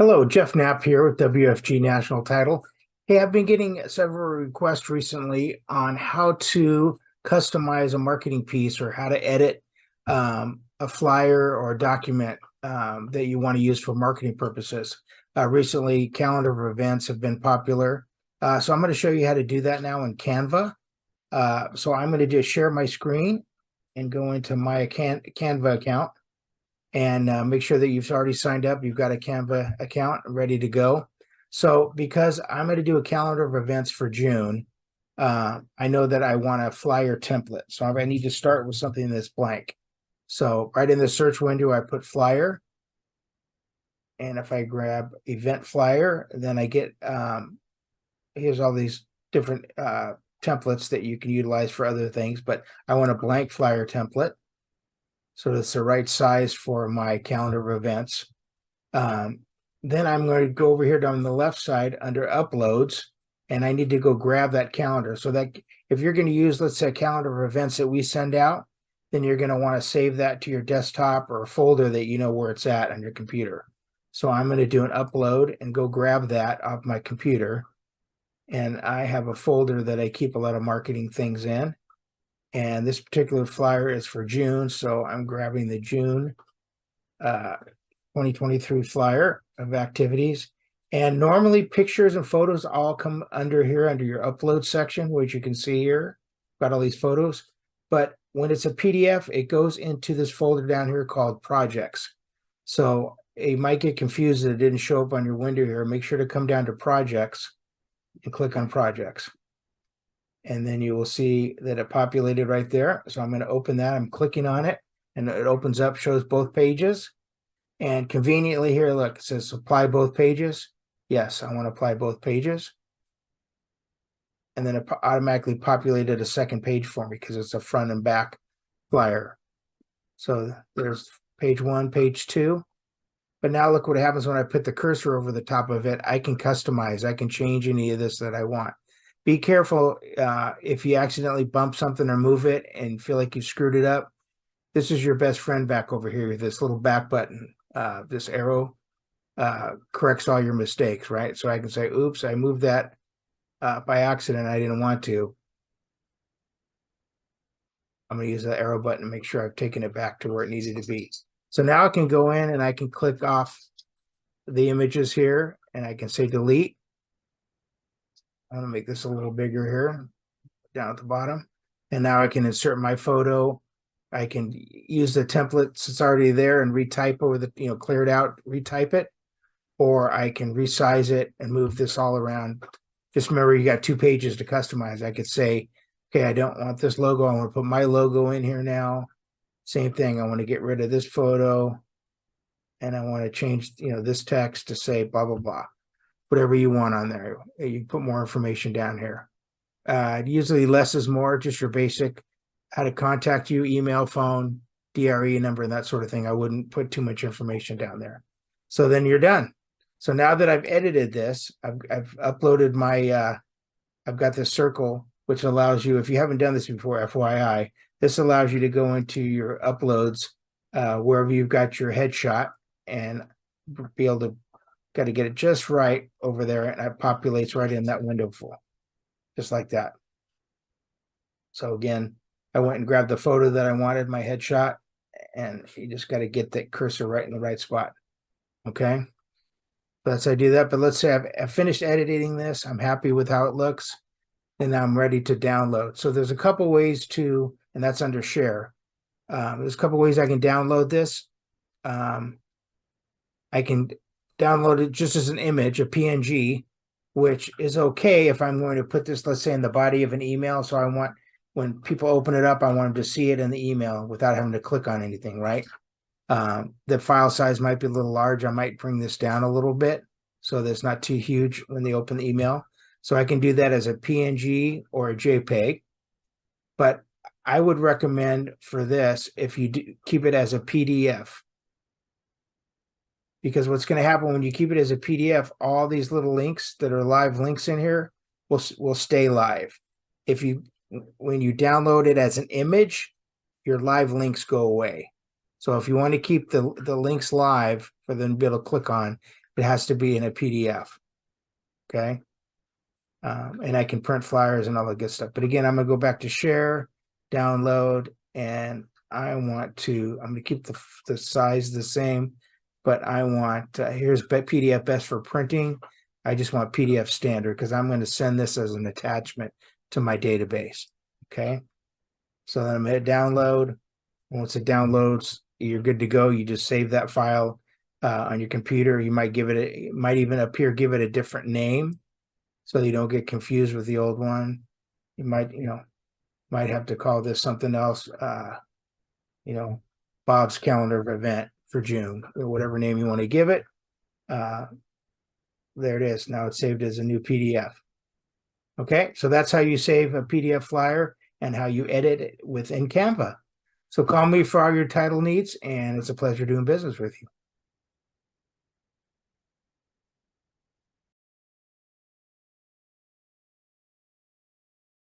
Hello, Jeff Knapp here with WFG National Title. Hey, I've been getting several requests recently on how to customize a marketing piece or how to edit a flyer or a document that you want to use for marketing purposes. Recently, calendar of events have been popular. So I'm going to show you how to do that now in Canva. So I'm going to just share my screen and go into my Canva account and make sure that you've already signed up. You've got a Canva account ready to go. So because I'm going to do a calendar of events for June, I know that I want a flyer template. So I need to start with something that's blank. So right in the search window, I put flyer. And if I grab event flyer, then I get, here's all these different templates that you can utilize for other things, but I want a blank flyer template. So it's the right size for my calendar of events. Then I'm going to go over here down the left side under uploads, and I need to go grab that calendar. So that if you're going to use, let's say, a calendar of events that we send out, then you're going to want to save that to your desktop or a folder that you know where it's at on your computer. So I'm going to do an upload and go grab that off my computer. And I have a folder that I keep a lot of marketing things in. And this particular flyer is for June, so I'm grabbing the June 2023 flyer of activities. And normally pictures and photos all come under here, under your upload section, which you can see here. Got all these photos. But when it's a PDF, it goes into this folder down here called projects. So you might get confused that it didn't show up on your window here. Make sure to come down to projects and click on projects. And then you will see that it populated right there. So I'm going to open that. I'm clicking on it, and it opens up, shows both pages. And conveniently here, look, it says apply both pages. Yes, I want to apply both pages. And then it automatically populated a second page for me because it's a front and back flyer. So there's page one, page two. But now look what happens when I put the cursor over the top of it. I can customize. I can change any of this that I want. Be careful if you accidentally bump something or move it and feel like you screwed it up. This is your best friend back over here. This little back button, this arrow corrects all your mistakes, right? So I can say, oops, I moved that by accident. I didn't want to. I'm going to use the arrow button to make sure I've taken it back to where it needed to be. So now I can go in and I can click off the images here and I can say delete. I'm going to make this a little bigger here, down at the bottom. And now I can insert my photo. I can use the template that's already there and retype over the, clear it out, retype it. Or I can resize it and move this all around. Just remember, you got 2 pages to customize. I could say, okay, I don't want this logo. I want to put my logo in here now. Same thing. I want to get rid of this photo. And I want to change, this text to say blah, blah, blah. Whatever you want on there. You put more information down here. Usually less is more, just your basic, how to contact you, email, phone, DRE number, and that sort of thing. I wouldn't put too much information down there. So then you're done. So now that I've edited this, I've uploaded my, I've got this circle, which allows you, if you haven't done this before, FYI, this allows you to go into your uploads, wherever you've got your headshot, and be able to, got to get it just right over there, and it populates right in that window full, just like that. So again, I went and grabbed the photo that I wanted, my headshot, and you just got to get that cursor right in the right spot. Okay. Let's say I do that, but let's say I've finished editing this. I'm happy with how it looks, and now I'm ready to download. So there's a couple ways to, and that's under share. There's a couple ways I can download this. I can download it just as an image, a PNG, which is okay if I'm going to put this, let's say, in the body of an email. So I want, when people open it up, I want them to see it in the email without having to click on anything, right? The file size might be a little large. I might bring this down a little bit so that it's not too huge when they open the email. So I can do that as a PNG or a JPEG. But I would recommend for this, if you do, keep it as a PDF. Because what's going to happen when you keep it as a PDF, all these little links that are live links in here will stay live. When you download it as an image, your live links go away. So if you want to keep the links live for them to be able to click on, It has to be in a PDF. Okay. And I can print flyers and all that good stuff. But again, I'm going to go back to share, download, and I'm going to keep the size the same, but I want, here's PDF best for printing. I just want PDF standard because I'm going to send this as an attachment to my database. Okay. So then I'm going to download. Once it downloads, you're good to go. You just save that file on your computer. You might give it might even give it a different name so you don't get confused with the old one. You might have to call this something else, Bob's calendar of event for June, or whatever name you want to give it. There it is. Now it's saved as a new PDF. Okay, so that's how you save a PDF flyer and how you edit it within Canva. So call me for all your title needs, and it's a pleasure doing business with you.